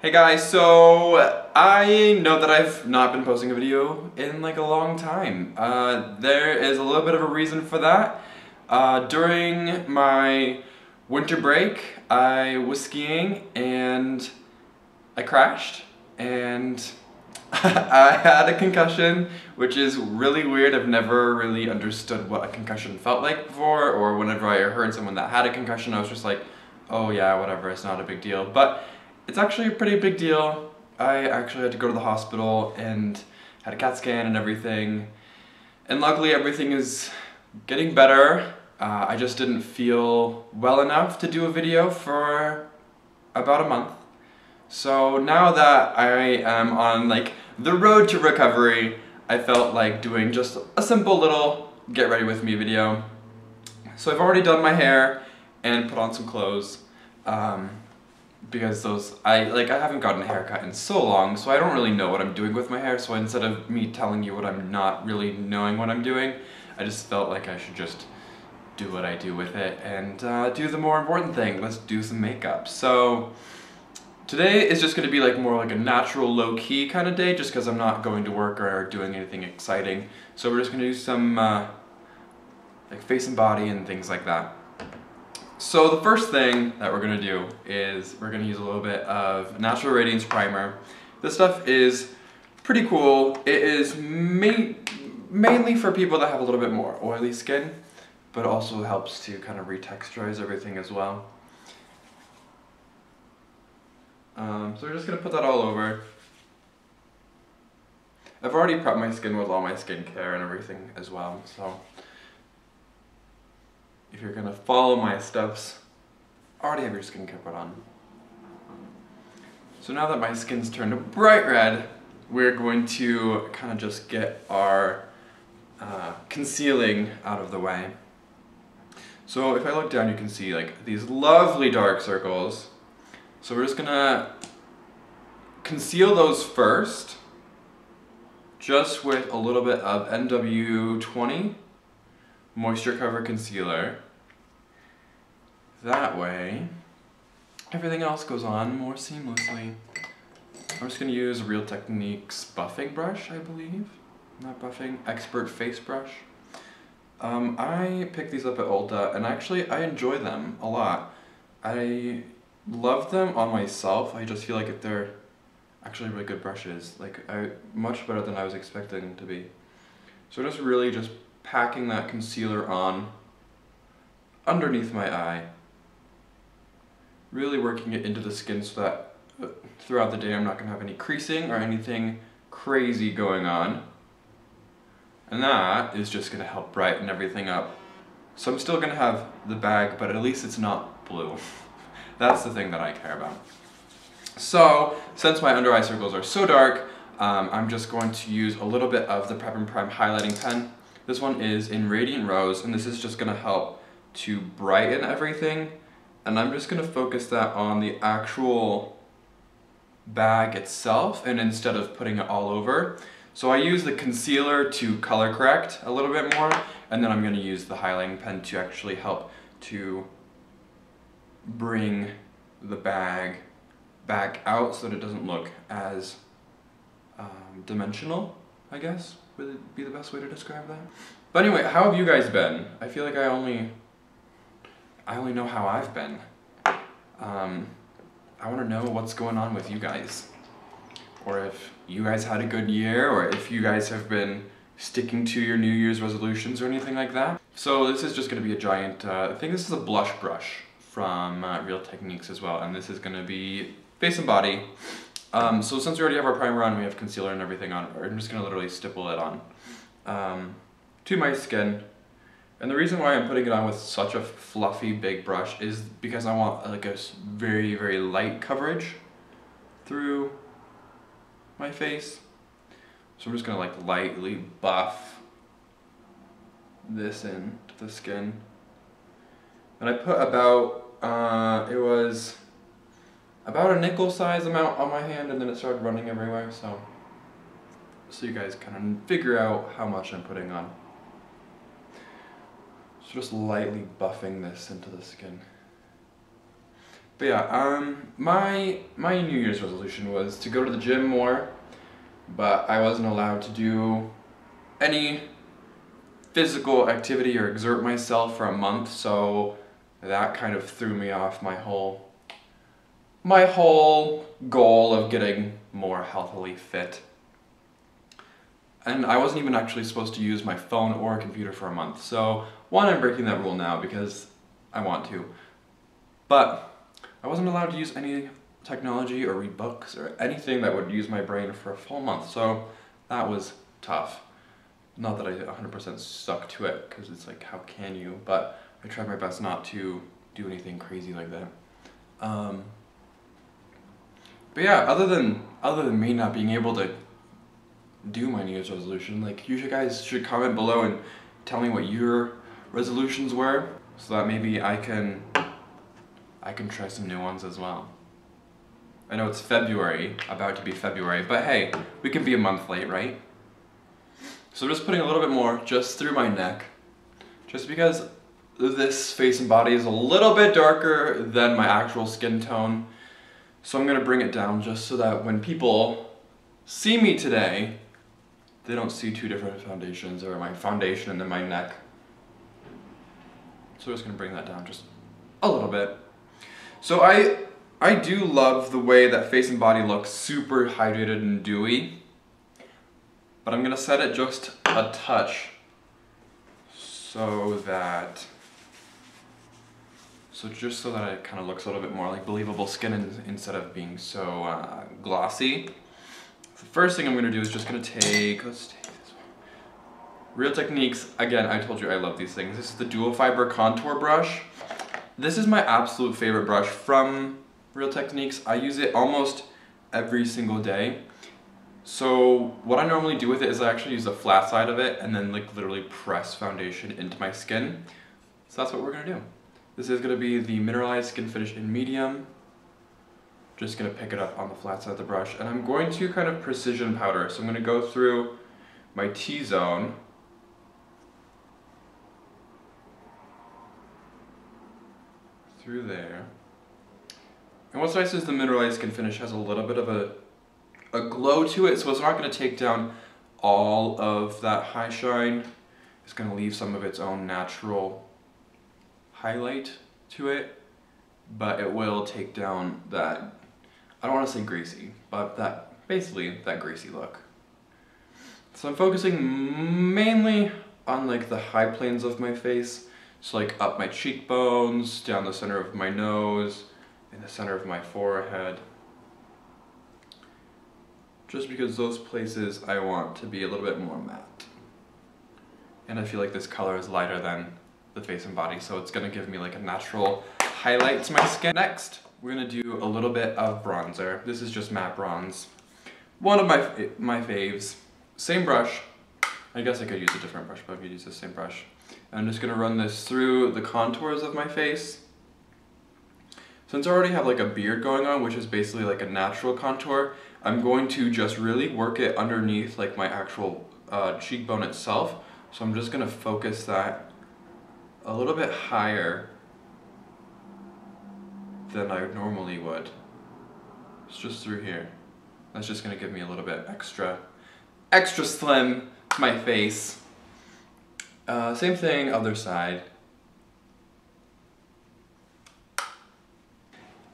Hey guys, so I know that I've not been posting a video in like a long time. There is a little bit of a reason for that. During my winter break, I was skiing and I crashed and I had a concussion, which is really weird. I've never really understood what a concussion felt like before, or whenever I heard someone that had a concussion, I was just like, oh yeah, whatever, it's not a big deal. But it's actually a pretty big deal. I actually had to go to the hospital and had a CAT scan and everything. And luckily everything is getting better. I just didn't feel well enough to do a video for about a month. So now that I am on like the road to recovery, I felt like doing just a simple little get ready with me video. So I've already done my hair and put on some clothes. Because I haven't gotten a haircut in so long, so I don't really know what I'm doing with my hair, so instead of me telling you what I'm not really knowing what I'm doing, I just felt like I should just do what I do with it and do the more important thing. Let's do some makeup. So today is just going to be like more like a natural low-key kind of day, just because I'm not going to work or doing anything exciting. So we're just going to do some like face and body and things like that. So the first thing that we're going to do is we're going to use a little bit of Natural Radiance Primer. This stuff is pretty cool. It is mainly for people that have a little bit more oily skin, but also helps to kind of retexturize everything as well. So we're just going to put that all over. I've already prepped my skin with all my skincare and everything as well, so if you're gonna follow my steps, already have your skincare put on. So now that my skin's turned bright red, we're going to kind of just get our concealing out of the way. So if I look down, you can see like these lovely dark circles. So we're just gonna conceal those first, just with a little bit of NW20 Moisture Cover Concealer. That way, everything else goes on more seamlessly. I'm just going to use Real Techniques buffing brush, I believe. Not buffing, Expert Face Brush. I picked these up at Ulta, and actually I enjoy them a lot. I love them on myself. I just feel like they're actually really good brushes. Like, much better than I was expecting them to be. So just really just packing that concealer on underneath my eye, really working it into the skin so that throughout the day I'm not going to have any creasing or anything crazy going on, and that is just going to help brighten everything up. So I'm still going to have the bag, but at least it's not blue. That's the thing that I care about. So since my under eye circles are so dark, I'm just going to use a little bit of the Prep and Prime highlighting pen. This one is in Radiant Rose, and this is just going to help to brighten everything. And I'm just going to focus that on the actual bag itself, and instead of putting it all over. So I use the concealer to color correct a little bit more, and then I'm going to use the highlighting pen to actually help to bring the bag back out so that it doesn't look as dimensional, I guess would be the best way to describe that. But anyway, how have you guys been? I feel like I only know how I've been. I want to know what's going on with you guys, or if you guys had a good year, or if you guys have been sticking to your New Year's resolutions or anything like that. So this is just going to be a giant, I think this is a blush brush from Real Techniques as well, and this is going to be face and body. So since we already have our primer on, we have concealer and everything on, I'm just going to literally stipple it on to my skin. And the reason why I'm putting it on with such a fluffy big brush is because I want like a very, very light coverage through my face. So I'm just going to like lightly buff this into the skin. And I put about, it was about a nickel size amount on my hand, and then it started running everywhere, so you guys kind of figure out how much I'm putting on. So just lightly buffing this into the skin. But yeah, my New Year's resolution was to go to the gym more, but I wasn't allowed to do any physical activity or exert myself for a month, so that kind of threw me off my whole goal of getting more healthily fit. And I wasn't even actually supposed to use my phone or computer for a month, so one, I'm breaking that rule now because I want to. But I wasn't allowed to use any technology or read books or anything that would use my brain for a full month, so that was tough. Not that I 100% stuck to it, because it's like, how can you? But I tried my best not to do anything crazy like that. But yeah, other than me not being able to do my New Year's resolution, like, you guys should comment below and tell me what your resolutions were, so that maybe I can try some new ones as well. I know it's February, about to be February, but hey, we can be a month late, right? So I'm just putting a little bit more just through my neck, just because this face and body is a little bit darker than my actual skin tone. So I'm gonna bring it down just so that when people see me today, they don't see two different foundations, or my foundation and then my neck. So I'm just gonna bring that down just a little bit. So I do love the way that face and body looks super hydrated and dewy, but I'm gonna set it just a touch just so that it kind of looks a little bit more like believable skin instead of being so glossy. The first thing I'm gonna do is just gonna let's take this one. Real Techniques, again, I told you I love these things. This is the dual fiber contour brush. This is my absolute favorite brush from Real Techniques. I use it almost every single day. So what I normally do with it is I actually use the flat side of it and then like literally press foundation into my skin. So that's what we're gonna do. This is gonna be the Mineralized Skin Finish in medium. Just gonna pick it up on the flat side of the brush, and I'm going to kind of precision powder. So I'm gonna go through my T-zone. Through there. And what's nice is the Mineralized Skin Finish has a little bit of a glow to it, so it's not going to take down all of that high shine. It's going to leave some of its own natural highlight to it, but it will take down that, I don't want to say greasy, but basically that greasy look. So I'm focusing mainly on like the high planes of my face, so like up my cheekbones, down the center of my nose, in the center of my forehead. Just because those places I want to be a little bit more matte. And I feel like this color is lighter than the face and body, so it's gonna give me like a natural highlight to my skin. Next, we're gonna do a little bit of bronzer. This is just matte bronze. One of my faves. Same brush. I guess I could use a different brush, but I could use the same brush. I'm just gonna run this through the contours of my face. Since I already have like a beard going on, which is basically like a natural contour, I'm going to just really work it underneath like my actual cheekbone itself. So I'm just gonna focus that a little bit higher than I normally would. It's just through here. That's just gonna give me a little bit extra slim to my face. Same thing, other side.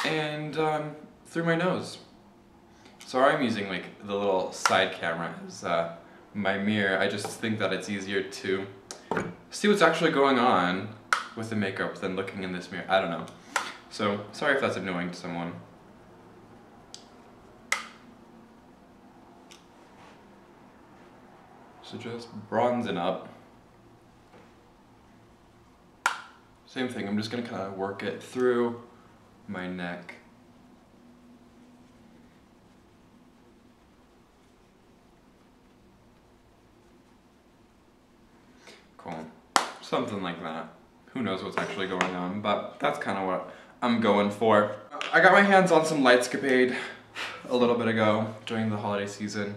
And through my nose. Sorry I'm using like the little side camera as my mirror. I just think that it's easier to see what's actually going on with the makeup than looking in this mirror. I don't know. So sorry if that's annoying to someone. So just bronzing up. Same thing, I'm just gonna kind of work it through my neck. Cool. Something like that. Who knows what's actually going on, but that's kind of what I'm going for. I got my hands on some Lightscapade a little bit ago during the holiday season.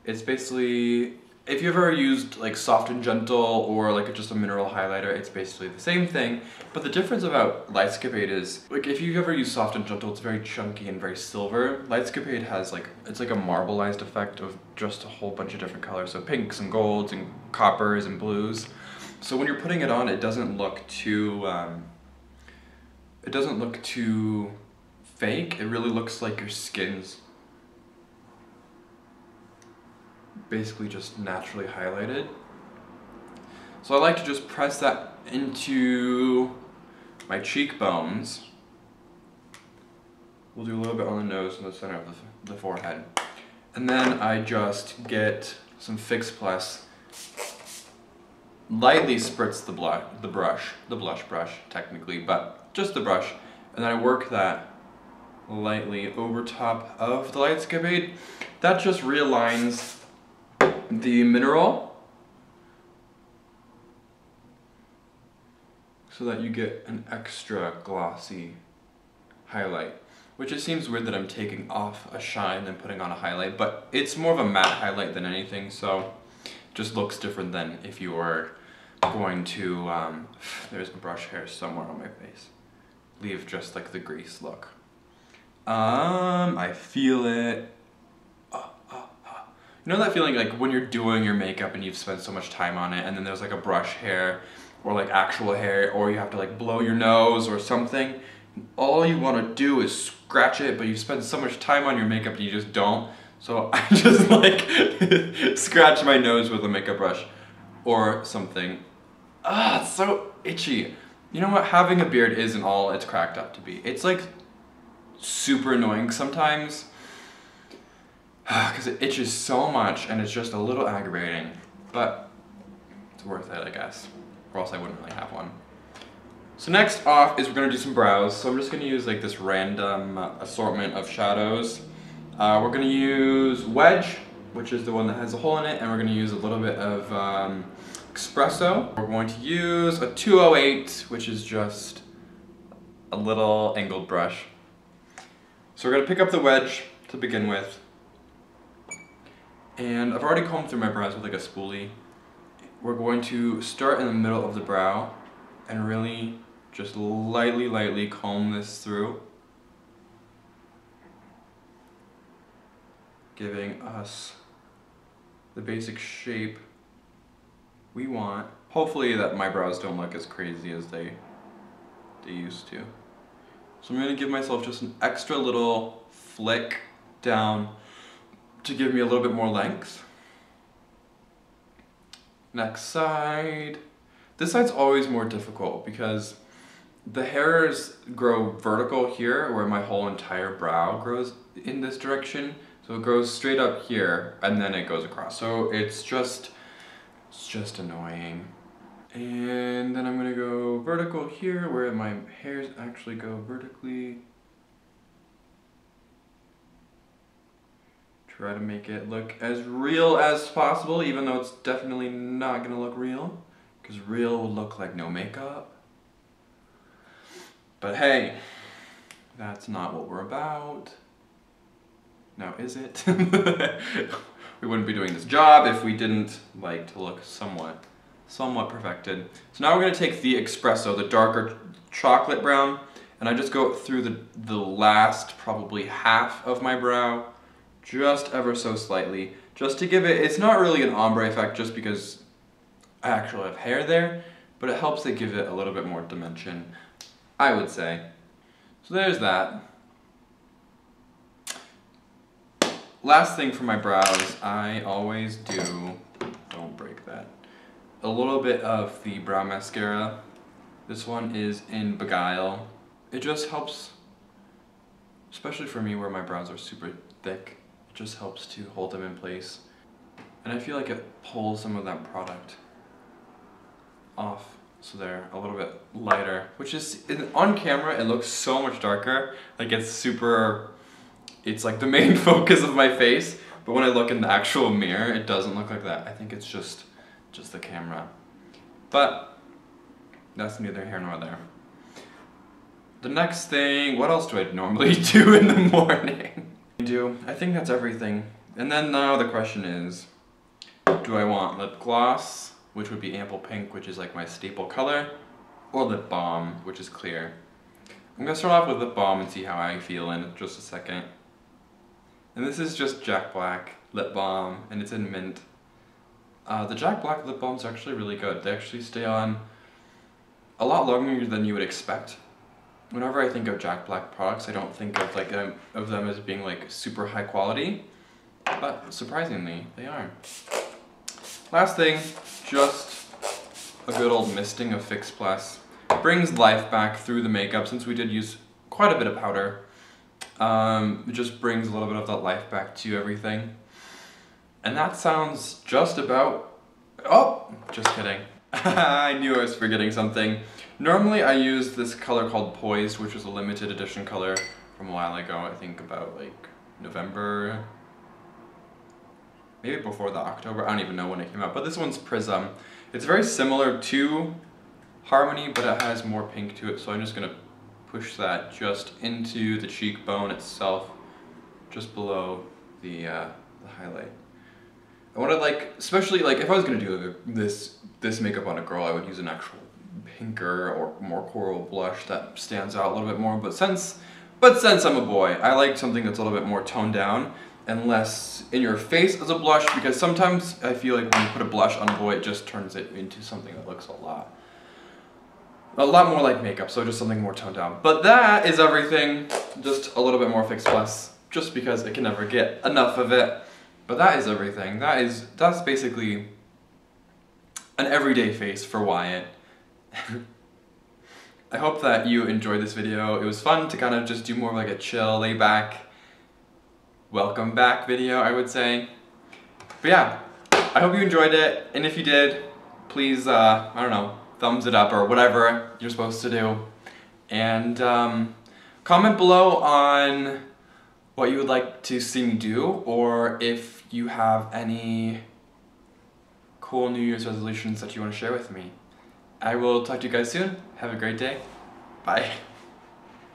It's basically if you've ever used like Soft and Gentle or like just a mineral highlighter, it's basically the same thing. But the difference about Lightscapade is, like if you've ever used Soft and Gentle, it's very chunky and very silver. Lightscapade has like, it's like a marbleized effect of just a whole bunch of different colors. So pinks and golds and coppers and blues. So when you're putting it on, it doesn't look too fake. It really looks like your skin's basically just naturally highlighted. So I like to just press that into my cheekbones. We'll do a little bit on the nose and the center of the forehead. And then I just get some Fix Plus, lightly spritz the blush brush technically, but just the brush. And then I work that lightly over top of the Lightscapade. That just realigns the mineral so that you get an extra glossy highlight, which it seems weird that I'm taking off a shine and putting on a highlight, but it's more of a matte highlight than anything, so it just looks different than if you were going to, there's a brush hair somewhere on my face, leave just like the grease look. I feel it. You know that feeling like when you're doing your makeup and you've spent so much time on it and then there's like a brush hair or like actual hair, or you have to like blow your nose or something. All you want to do is scratch it, but you spend so much time on your makeup and you just don't. So I just like scratch my nose with a makeup brush or something. Ah, it's so itchy. You know what? Having a beard isn't all it's cracked up to be. It's like super annoying sometimes because it itches so much and it's just a little aggravating, but it's worth it, I guess, or else I wouldn't really have one. So next off is we're going to do some brows. So I'm just going to use like this random assortment of shadows. We're going to use Wedge, which is the one that has a hole in it, and we're going to use a little bit of Espresso. We're going to use a 208, which is just a little angled brush. So we're going to pick up the Wedge to begin with. And I've already combed through my brows with like a spoolie. We're going to start in the middle of the brow and really just lightly comb this through, giving us the basic shape we want. Hopefully that my brows don't look as crazy as they used to. So I'm going to give myself just an extra little flick down to give me a little bit more length. Next side. This side's always more difficult because the hairs grow vertical here where my whole entire brow grows in this direction. So it grows straight up here and then it goes across. So it's just annoying. And then I'm gonna go vertical here where my hairs actually go vertically. Try to make it look as real as possible, even though it's definitely not gonna look real, because real will look like no makeup. But hey, that's not what we're about. Now is it? We wouldn't be doing this job if we didn't like to look somewhat perfected. So now we're gonna take the Espresso, the darker chocolate brown, and I just go through the last probably half of my brow, just ever so slightly, just to give it, it's not really an ombre effect just because I actually have hair there, but it helps to give it a little bit more dimension, I would say. So there's that. Last thing for my brows, I always do, don't break that, a little bit of the brow mascara. This one is in Beguile. It just helps, especially for me where my brows are super thick, it just helps to hold them in place. And I feel like it pulls some of that product off so they're a little bit lighter, which is, on camera it looks so much darker, like it's like the main focus of my face, but when I look in the actual mirror it doesn't look like that. I think it's just the camera. But that's neither here nor there. The next thing, what else do I normally do in the morning? I think that's everything. And then now the question is, Do I want lip gloss, which would be Ample Pink, which is like my staple color, or lip balm, which is clear? I'm gonna start off with lip balm and see how I feel in just a second. And this is just Jack Black lip balm, and it's in mint. The Jack Black lip balms are actually really good. They actually stay on a lot longer than you would expect. Whenever I think of Jack Black products, I don't think of them as being like super high quality, but surprisingly, they are. Last thing, just a good old misting of Fix Plus. Brings life back through the makeup, since we did use quite a bit of powder. It just brings a little bit of that life back to everything. And that sounds just about... Oh, just kidding. I knew I was forgetting something. Normally I use this color called Poised, which was a limited edition color from a while ago. I think about like November, maybe before the October. I don't even know when it came out. But this one's Prism. It's very similar to Harmony, but it has more pink to it. So I'm just gonna push that just into the cheekbone itself, just below the highlight. I want to like, especially like if I was gonna do this makeup on a girl, I would use an actual pinker or more coral blush that stands out a little bit more. But since I'm a boy, I like something that's a little bit more toned down and less in your face as a blush, because sometimes I feel like when you put a blush on a boy, it just turns it into something that looks a lot more like makeup. So just something more toned down. But that is everything. Just a little bit more Fix Plus, just because I can never get enough of it. But that is everything. That's basically an everyday face for Wyatt. I hope that you enjoyed this video. It was fun to kind of just do more of like a chill, lay back, welcome back video, I would say. But yeah, I hope you enjoyed it. And if you did, please, I don't know, thumbs it up or whatever you're supposed to do. And comment below on what you would like to see me do, or if you have any cool New Year's resolutions that you want to share with me. I will talk to you guys soon. Have a great day. Bye.